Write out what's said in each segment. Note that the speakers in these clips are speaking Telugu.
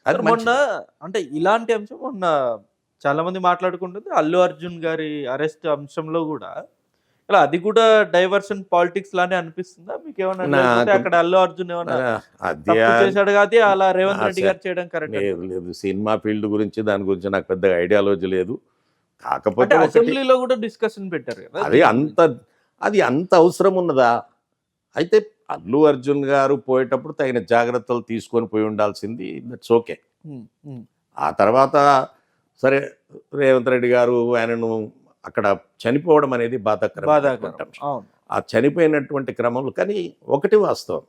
అది మొన్న మంచిది. అంటే ఇలాంటి అంశం మొన్న చాలా మంది మాట్లాడుకుంటుంది అల్లు అర్జున్ గారి అరెస్ట్ అంశంలో కూడా ఇలా అది కూడా డైవర్షన్ పాలిటిక్స్ లానే అనిపిస్తుందా మీకేమన్నా? లేకపోతే నాకు అక్కడ అల్లు అర్జున్ ఏమన్నా అది తప్పు చేశాడు కాబట్టి అలా రేవంత్ రెడ్డి అస గారు చేయడం కరెక్ట్ లేదు అంటారా? లేదు. సినిమా ఫీల్డ్ గురించి దాని గురించి నాకు పెద్దగా ఐడియాలజీ లేదు. అంటే కాకపోతే ఒకటి అసెంబ్లీలో కూడా డిస్కషన్ పెట్టారు కదా అది దీని అంత గురించి. అది అంత అవసరం ఉన్నదా? అయితే అల్లు అర్జున్ గారు పోయేటప్పుడు తగిన జాగ్రత్తలు తీసుకొని పోయి ఉండాల్సింది. That's okay. ఉమ్, ఉమ్, ఆ తర్వాత సరే రేవంత్ రెడ్డి గారు ఆయనను అక్కడ చనిపోవడం అనేది బాధాకరమైనటువంటి బాధాకరం. అంశం. అవును. ఆ చనిపోయినటువంటి క్రమంలో కానీ ఒకటి వాస్తవం.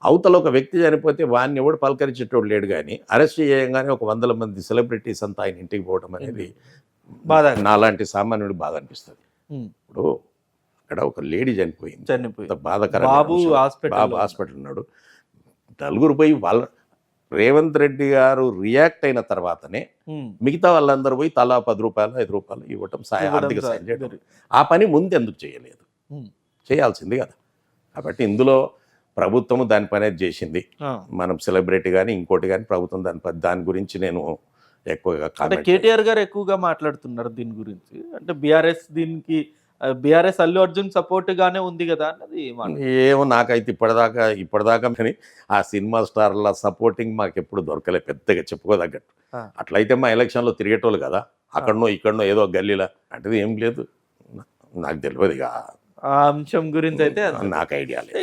అవతల ఒక వ్యక్తి చనిపోతే వాడిని ఎవడు పలకరించేటోడు లేడు కానీ అరెస్ట్ చేయగానే ఒక 100 మంది సెలబ్రిటీస్ అంతా ఆయన ఇంటికి పోవడం అనేది బాధాకరం. నాలాంటి సామాన్యుడు బాధ అనిపిస్తుంది. ఉమ్, ఇప్పుడు అక్కడ ఒక లేడీ చనిపోయింది. చనిపోయి అంత బాధాకరమైన బాబు అంశం. హాస్పిటల్ బాబు హాస్పిటల్ ఉన్నాడు. నలుగురు పోయి వాళ్ళ రేవంత్ రెడ్డి గారు రియాక్ట్ అయిన తర్వాతనే మిగతా వాళ్ళందరూ పోయి తలా ₹10 ₹5 ఇవ్వటం ఆర్థిక సాయం చేయడం. ఆ పని ముందు ఎందుకు చేయలేదు? చేయాల్సింది కదా. కాబట్టి ఇందులో ప్రభుత్వము దాని పని చేసింది. మనం సెలబ్రిటీ కానీ ఇంకోటి కానీ ప్రభుత్వం దాని గురించి నేను ఎక్కువగా అంటే కామెంట్ కేటీఆర్ గారు ఎక్కువగా మాట్లాడుతున్నారు దీని గురించి. అంటే బీఆర్ఎస్ దీనికి బీఆర్ఎస్ అల్లు అర్జున్ సపోర్ట్ గానే ఉంది కదా అన్నది మాట. ఏమో నాకైతే ఇప్పటిదాకా కానీ ఆ సినిమా స్టార్ల సపోర్టింగ్ మాకు ఎప్పుడు దొరకలే పెద్దగా చెప్పుకోదగ్గట్టు. అట్లయితే మా ఎలక్షన్లో తిరిగేటోళ్ళు కదా, అక్కడనో ఇక్కడనో ఏదో గల్లీలా అంటే ఏం లేదు. నాకు తెలియదు ఇక ఆ అంశం గురించి అయితే నాకు ఐడియా లేదు.